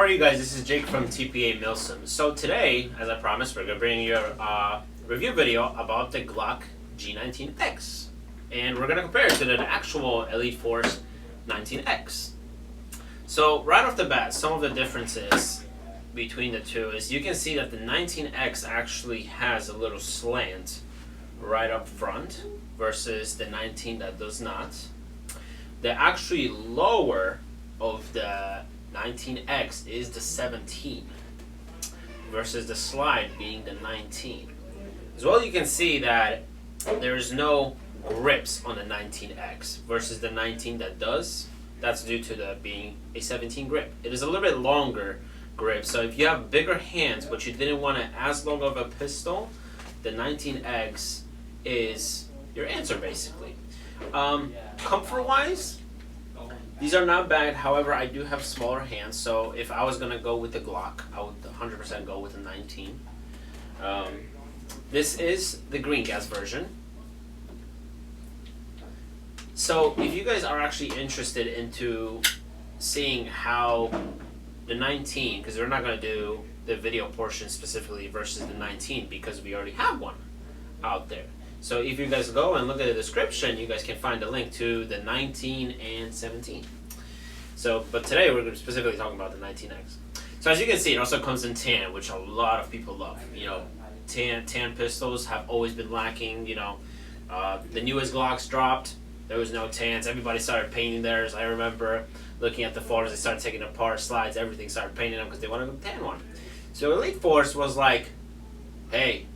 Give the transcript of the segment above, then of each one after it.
are you guys? This is Jake from TPA Milsim. So today, as I promised, we're going to bring you a review video about the Glock G19X. And we're going to compare it to the actual Elite Force 19X. So right off the bat, some of the differences between the two is you can see that the 19X actually has a little slant right up front versus the 19 that does not. The actually lower of the 19X is the 17 versus the slide being the 19. As well, you can see that there's no grips on the 19X versus the 19 that does. That's due to the being a 17 grip. It is a little bit longer grip, so if you have bigger hands but you didn't want as long of a pistol, the 19X is your answer basically. Comfort wise, these are not bad. However, I do have smaller hands, so if I was gonna go with the Glock, I would 100% go with the 19. This is the green gas version. So if you guys are actually interested into seeing how the 19, because we're not gonna do the video portion specifically versus the 19 because we already have one out there. So if you guys go and look at the description, you guys can find a link to the 19 and 17. So, but today we're specifically talking about the 19X. So as you can see, it also comes in tan, which a lot of people love. You know, tan pistols have always been lacking. You know, the newest Glocks dropped, there was no tans. Everybody started painting theirs. I remember looking at the photos, they started taking apart slides, everything, started painting them because they wanted a tan one. So Elite Force was like, hey,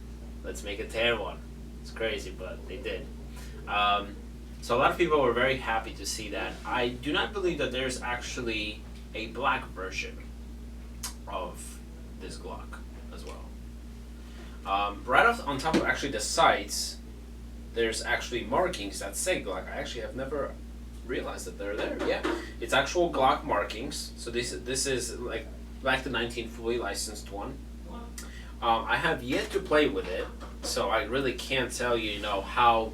let's make a tan one. It's crazy, but they did. So a lot of people were very happy to see that. I do not believe that there's actually a black version of this Glock as well. Right off on top of actually the sights, there's actually markings that say Glock. I actually have never realized that they're there. Yeah, it's actual Glock markings. So this is like back to 19 fully licensed one. I have yet to play with it, so I really can't tell you, how,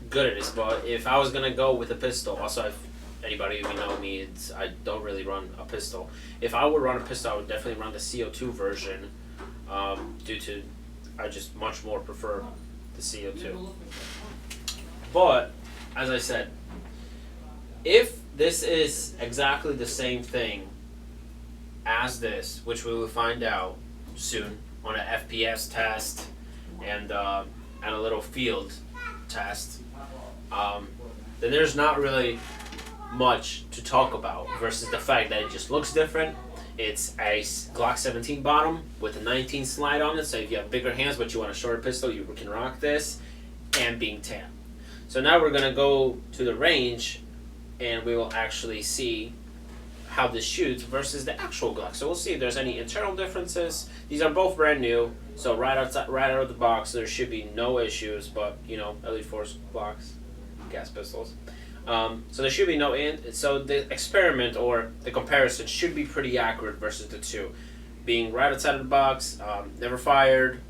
good it is. But if I was gonna go with a pistol, also if anybody who know me, I don't really run a pistol. If I would run a pistol, I would definitely run the CO2 version, due to I just much more prefer the CO2. But as I said, if this is exactly the same thing as this, which we will find out soon on an FPS test and a little field test, then there's not really much to talk about versus the fact that it just looks different. It's a Glock 17 bottom with a 19 slide on it, so if you have bigger hands but you want a shorter pistol, you can rock this, and being tan. So now we're gonna go to the range and we will actually see how this shoots versus the actual Glock. So we'll see if there's any internal differences. These are both brand new, so right out of the box there should be no issues, but Elite Force Glocks, gas pistols. So there should be no so the experiment or the comparison should be pretty accurate versus the two. Being right outside of the box, never fired,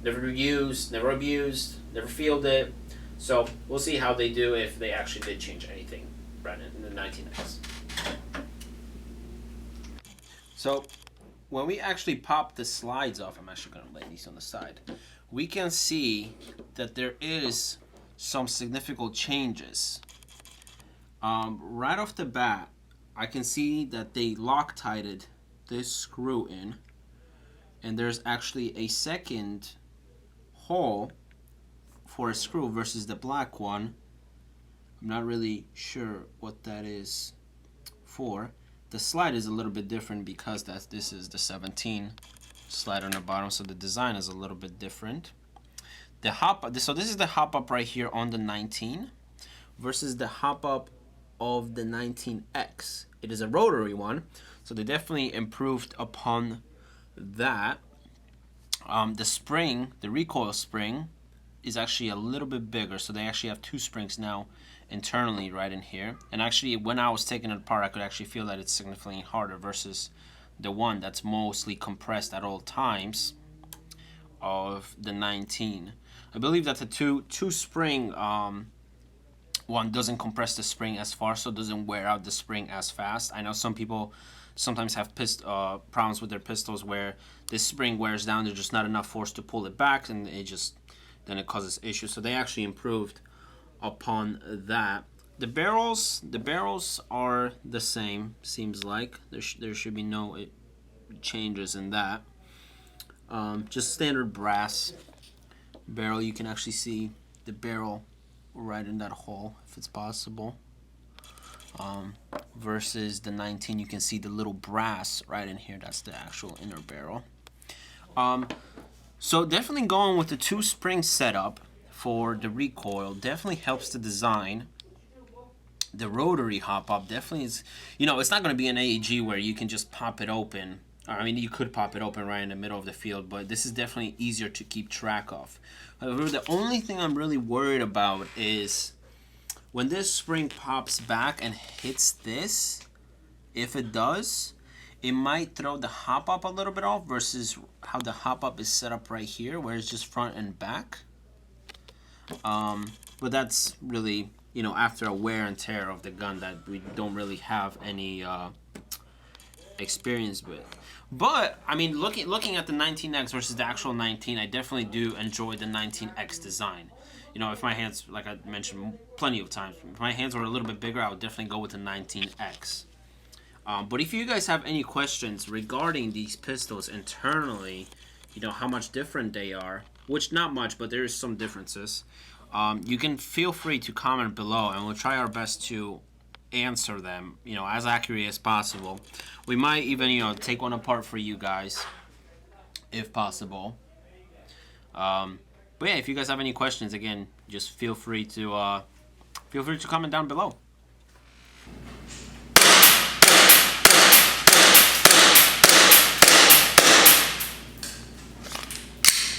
never used, never abused, never fielded. So we'll see how they do if they actually did change anything, Brandon, in the 19X. So when we actually pop the slides off, I'm actually going to lay these on the side, we can see that there is some significant changes. Right off the bat, I can see that they Loctited this screw in, and there's actually a second hole for a screw versus the black one. I'm not really sure what that is for. The slide is a little bit different because this is the 17 slide on the bottom, so the design is a little bit different. The hop-up, so this is the hop-up right here on the 19 versus the hop-up of the 19X. It is a rotary one, so they definitely improved upon that. The spring, the recoil spring, is actually a little bit bigger, so they actually have two springs now internally right in here. And actually when I was taking it apart, I could actually feel that it's significantly harder versus the one that's mostly compressed at all times of the 19. I believe that the two spring one doesn't compress the spring as far, so it doesn't wear out the spring as fast. I know some people sometimes have problems with their pistols where the spring wears down. There's just not enough force to pull it back, and then it causes issues. So they actually improved upon that. The barrels are the same. Seems like there should be no changes in that. Just standard brass barrel. You can actually see the barrel right in that hole if it's possible. Versus the 19, you can see the little brass right in here. That's the actual inner barrel. So definitely going with the 2-spring setup for the recoil definitely helps the design. The rotary hop-up definitely is, it's not going to be an AEG where you can just pop it open. I mean, you could pop it open right in the middle of the field, but this is definitely easier to keep track of. However, the only thing I'm really worried about is when this spring pops back and hits this, if it does, it might throw the hop-up a little bit off versus how the hop-up is set up right here, where it's just front and back. But that's really, after a wear and tear of the gun that we don't really have any experience with. But I mean, looking at the 19X versus the actual 19, I definitely do enjoy the 19X design. If my hands, like I mentioned plenty of times, if my hands were a little bit bigger, I would definitely go with the 19X. But if you guys have any questions regarding these pistols internally, how much different they are, which not much, but there is some differences, you can feel free to comment below, and we'll try our best to answer them, as accurate as possible. We might even, take one apart for you guys, if possible. But yeah, if you guys have any questions, again, just feel free to comment down below.